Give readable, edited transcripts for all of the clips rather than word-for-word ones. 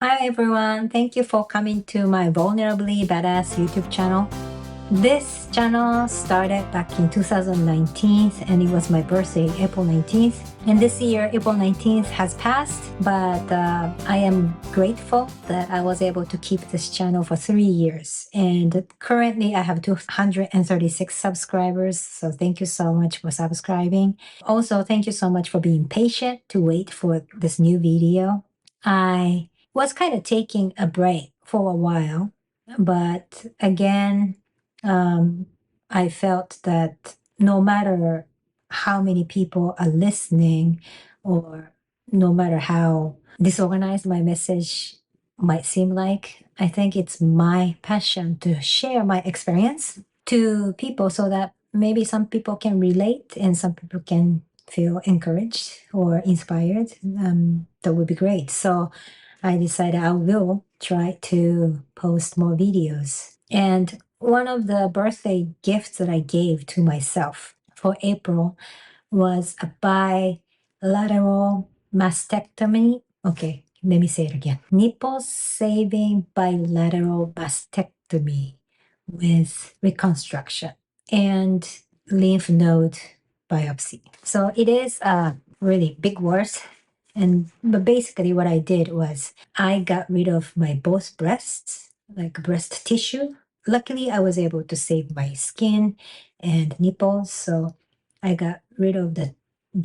Hi everyone, thank you for coming to my Vulnerably Badass YouTube channel. This channel started back in 2019 and it was my birthday, April 19th. And this year, April 19th has passed, but I am grateful that I was able to keep this channel for 3 years. And currently I have 236 subscribers, so thank you so much for subscribing. Also, thank you so much for being patient to wait for this new video. I was kind of taking a break for a while, but again, I felt that no matter how many people are listening, or no matter how disorganized my message might seem like, I think it's my passion to share my experience to people so that maybe some people can relate and some people can feel encouraged or inspired. That would be great. So I decided I will try to post more videos. And one of the birthday gifts that I gave to myself for April was a bilateral mastectomy. Okay, let me say it again. Nipple saving bilateral mastectomy with reconstruction and lymph node biopsy. So it is a really big word. But basically what I did was I got rid of my both breasts, like breast tissue. Luckily I was able to save my skin and nipples, so I got rid of the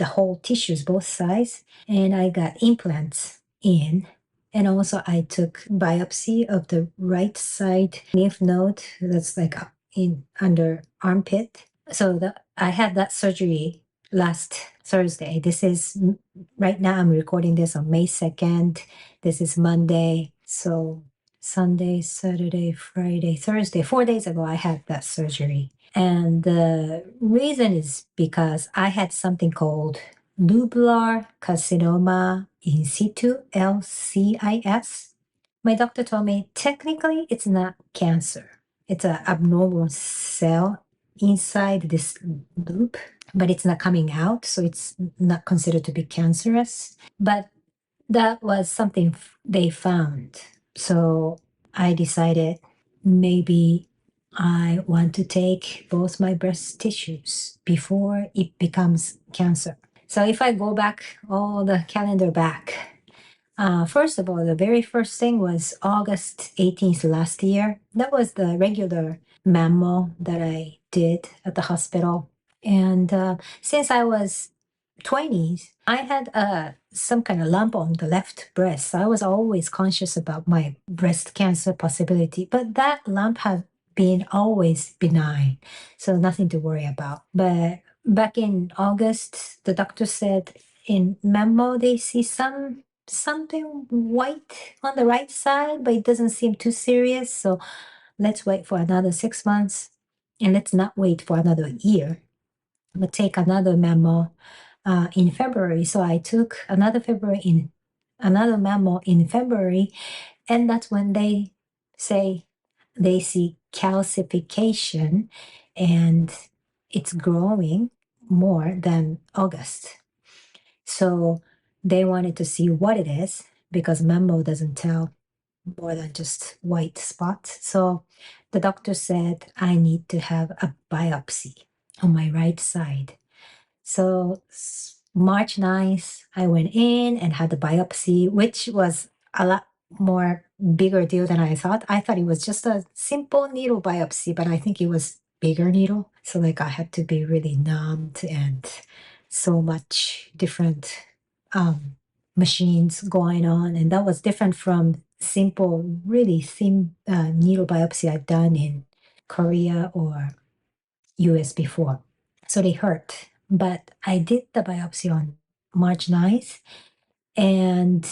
whole tissues, both sides, and I got implants in. And also I took biopsy of the right side lymph node that's like in under armpit. So I had that surgery last Thursday. This is right now I'm recording this on May 2nd. This is Monday. So Sunday, Saturday, Friday, Thursday, 4 days ago, I had that surgery. And the reason is because I had something called lobular carcinoma in situ, LCIS. My doctor told me technically it's not cancer. It's an abnormal cell inside this loop, but it's not coming out, so it's not considered to be cancerous. But that was something they found. So I decided maybe I want to take both my breast tissues before it becomes cancer. So if I go back, all the calendar back, first of all, the very first thing was August 18th last year. That was the regular mammo that I did at the hospital. And since I was 20s, I had some kind of lump on the left breast. So I was always conscious about my breast cancer possibility, but that lump had been always benign, so nothing to worry about. But back in August, the doctor said in mammo they see something white on the right side, but it doesn't seem too serious. So let's wait for another 6 months, and let's not wait for another year, but take another mammo in February. So I took another mammo in February, and that's when they say they see calcification, and it's growing more than August. So they wanted to see what it is because mammo doesn't tell more than just white spots. So the doctor said I need to have a biopsy on my right side. So March 9th, I went in and had the biopsy, which was a lot more bigger deal than I thought. I thought it was just a simple needle biopsy, but I think it was bigger needle. So like I had to be really numbed and so much different machines going on. And that was different from simple, really thin needle biopsy I've done in Korea or US before. So they hurt. But I did the biopsy on March 9th and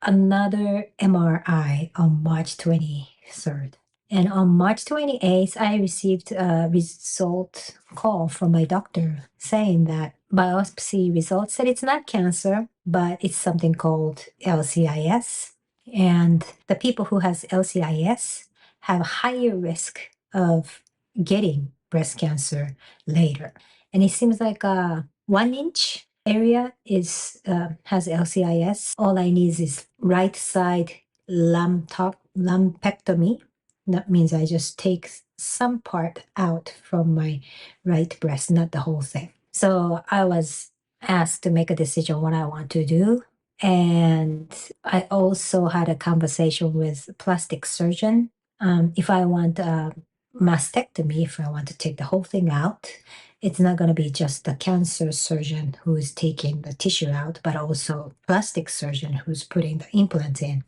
another MRI on March 23rd. And on March 28th, I received a result call from my doctor saying that biopsy results said it's not cancer, but it's something called LCIS. And the people who has LCIS have a higher risk of getting breast cancer later. And it seems like 1 inch area is has LCIS. All I need is right side lumpectomy. That means I just take some part out from my right breast, not the whole thing. So I was asked to make a decision what I want to do. And I also had a conversation with plastic surgeon. If I want a mastectomy, if I want to take the whole thing out, it's not going to be just the cancer surgeon who is taking the tissue out, but also plastic surgeon who's putting the implant in.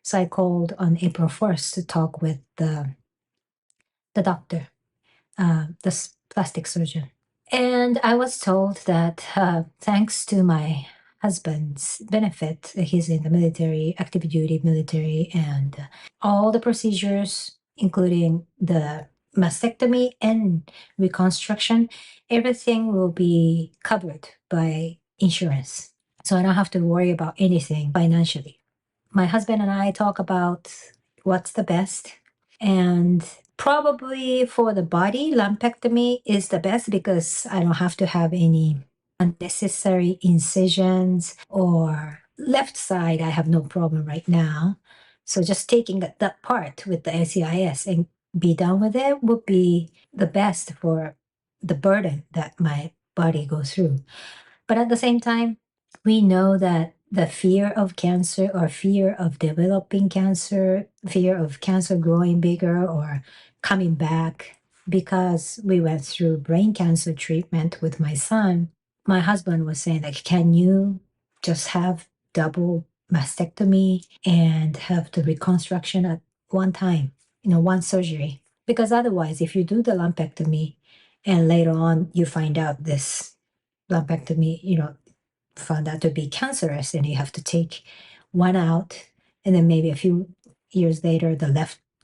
So I called on April 1st to talk with the doctor, the plastic surgeon. And I was told that thanks to my husband's benefit, he's in the military, active duty military, and all the procedures, including the mastectomy and reconstruction, everything will be covered by insurance. So I don't have to worry about anything financially. My husband and I talk about what's the best, and probably for the body, lumpectomy is the best because I don't have to have any unnecessary incisions, or left side, I have no problem right now. So just taking that part with the lcis and be done with it would be the best for the burden that my body goes through. But at the same time, we know that the fear of cancer or fear of developing cancer, fear of cancer growing bigger or coming back, because we went through brain cancer treatment with my son, my husband was saying, like, can you just have double mastectomy and have the reconstruction at one time, one surgery? Because otherwise, if you do the lumpectomy and later on you find out this lumpectomy, found out to be cancerous, and you have to take one out, and then maybe a few years later, the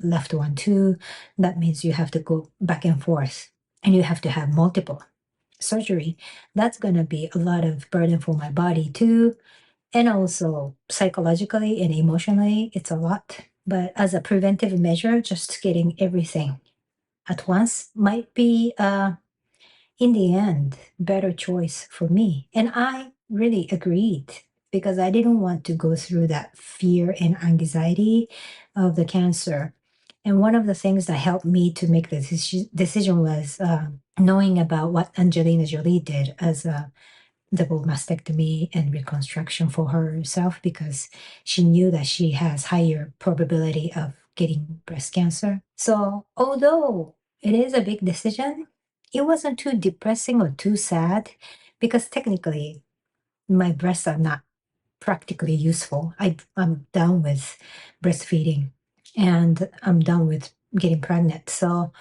left one too. That means you have to go back and forth, and you have to have multiple surgery. That's going to be a lot of burden for my body too, and also psychologically and emotionally, it's a lot. But as a preventive measure, just getting everything at once might be in the end, better choice for me. And I really agreed because I didn't want to go through that fear and anxiety of the cancer. And one of the things that helped me to make the decision was knowing about what Angelina Jolie did as a double mastectomy and reconstruction for herself, because she knew that she has higher probability of getting breast cancer. So although it is a big decision, it wasn't too depressing or too sad, because technically my breasts are not practically useful. I'm done with breastfeeding and I'm done with getting pregnant. So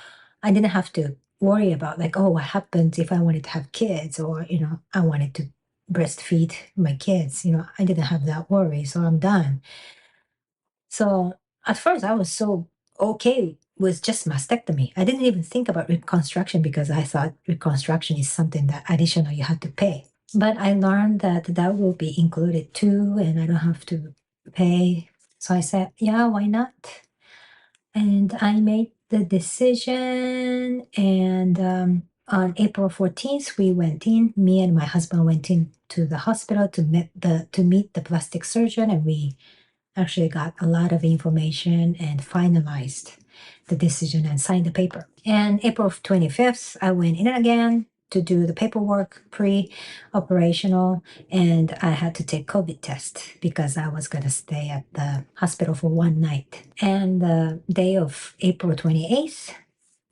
I didn't have to worry about, like, oh, what happens if I wanted to have kids, or, I wanted to breastfeed my kids. I didn't have that worry. So I'm done. So at first I was so okay with just mastectomy. I didn't even think about reconstruction because I thought reconstruction is something that additional you have to pay. But I learned that that will be included too, and I don't have to pay. So I said, yeah, why not? And I made the decision. And on April 14th, we went in. Me and my husband went in to the hospital to meet the plastic surgeon, and we actually got a lot of information and finalized the decision and signed the paper. And April 25th, I went in again to do the paperwork pre-operational, and I had to take COVID test because I was going to stay at the hospital for one night. And the day of April 28th,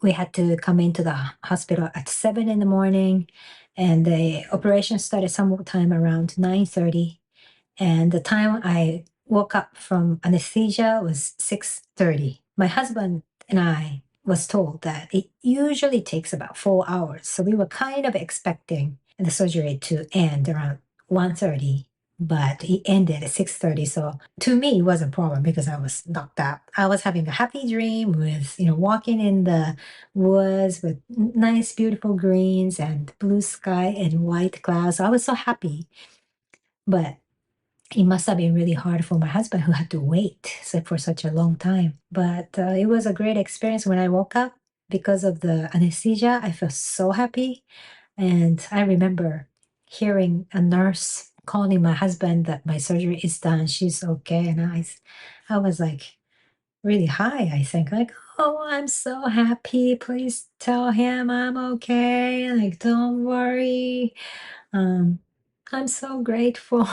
we had to come into the hospital at 7 in the morning, and the operation started sometime around 9:30. And the time I woke up from anesthesia was 6:30. My husband and I was told that it usually takes about 4 hours. So we were kind of expecting the surgery to end around 1:30, but it ended at 6:30. So to me, it wasn't a problem because I was knocked out. I was having a happy dream with, walking in the woods with nice, beautiful greens and blue sky and white clouds. So I was so happy. But it must have been really hard for my husband, who had to wait for such a long time. But it was a great experience. When I woke up, because of the anesthesia, I felt so happy. And I remember hearing a nurse calling my husband that my surgery is done, she's okay. And I was like really high, I think, like, oh, I'm so happy. Please tell him I'm okay. Like, don't worry. Um, I'm so grateful.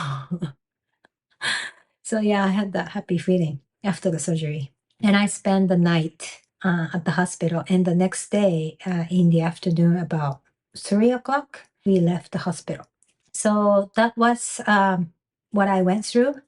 So yeah, I had that happy feeling after the surgery. And I spent the night at the hospital. And the next day in the afternoon, about 3 o'clock, we left the hospital. So that was what I went through.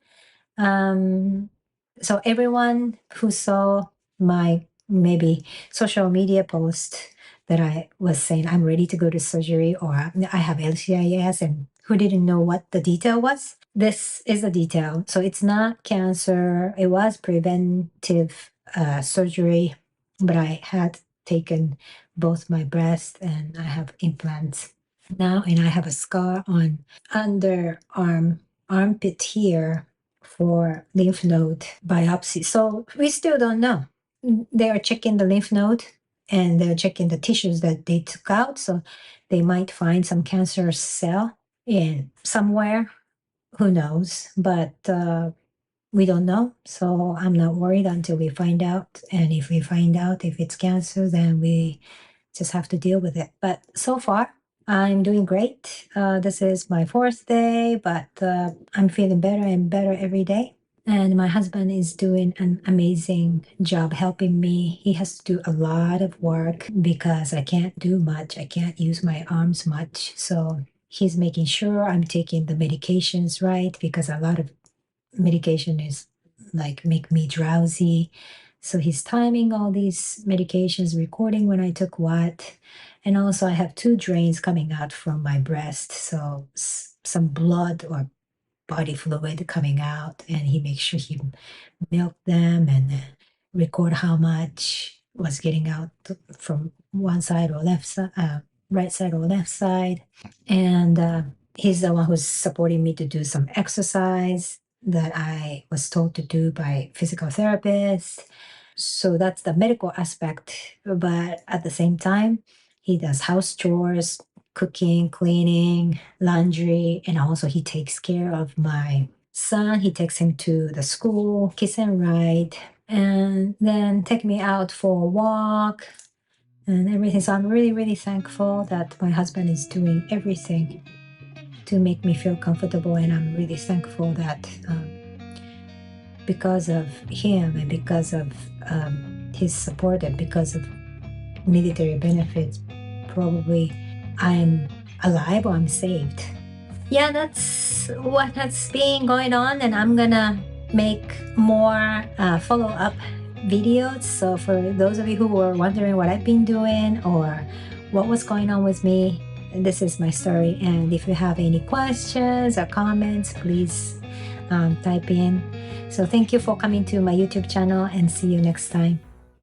So everyone who saw my maybe social media post that I was saying I'm ready to go to surgery or I have lcis and who didn't know what the detail was, this is a detail. So it's not cancer. It was preventive surgery, but I had taken both my breast and I have implants now, and I have a scar on underarm armpit here for lymph node biopsy. So we still don't know. They are checking the lymph node and they're checking the tissues that they took out. So they might find some cancer cell in somewhere. Who knows? But we don't know. So I'm not worried until we find out. And if we find out if it's cancer, then we just have to deal with it. But so far, I'm doing great. This is my 4th day, but I'm feeling better and better every day. And my husband is doing an amazing job helping me. He has to do a lot of work because I can't do much. I can't use my arms much. So he's making sure I'm taking the medications right, because a lot of medication is like make me drowsy. So he's timing all these medications, recording when I took what. And also I have 2 drains coming out from my breast. So some blood or body fluid coming out, and he makes sure he milk them and record how much was getting out from one side or left side, right side or left side. And he's the one who's supporting me to do some exercise that I was told to do by physical therapists. So that's the medical aspect. But at the same time, he does house chores, cooking, cleaning, laundry, and also he takes care of my son. He takes him to the school, kiss and ride, and then take me out for a walk and everything. So I'm really, really thankful that my husband is doing everything to make me feel comfortable. And I'm really thankful that because of him and because of his support and because of military benefits, probably I'm alive or I'm saved. Yeah, that's what has been going on, and I'm gonna make more follow-up videos. So for those of you who were wondering what I've been doing or what was going on with me, this is my story. And if you have any questions or comments, please type in. So thank you for coming to my YouTube channel, and see you next time.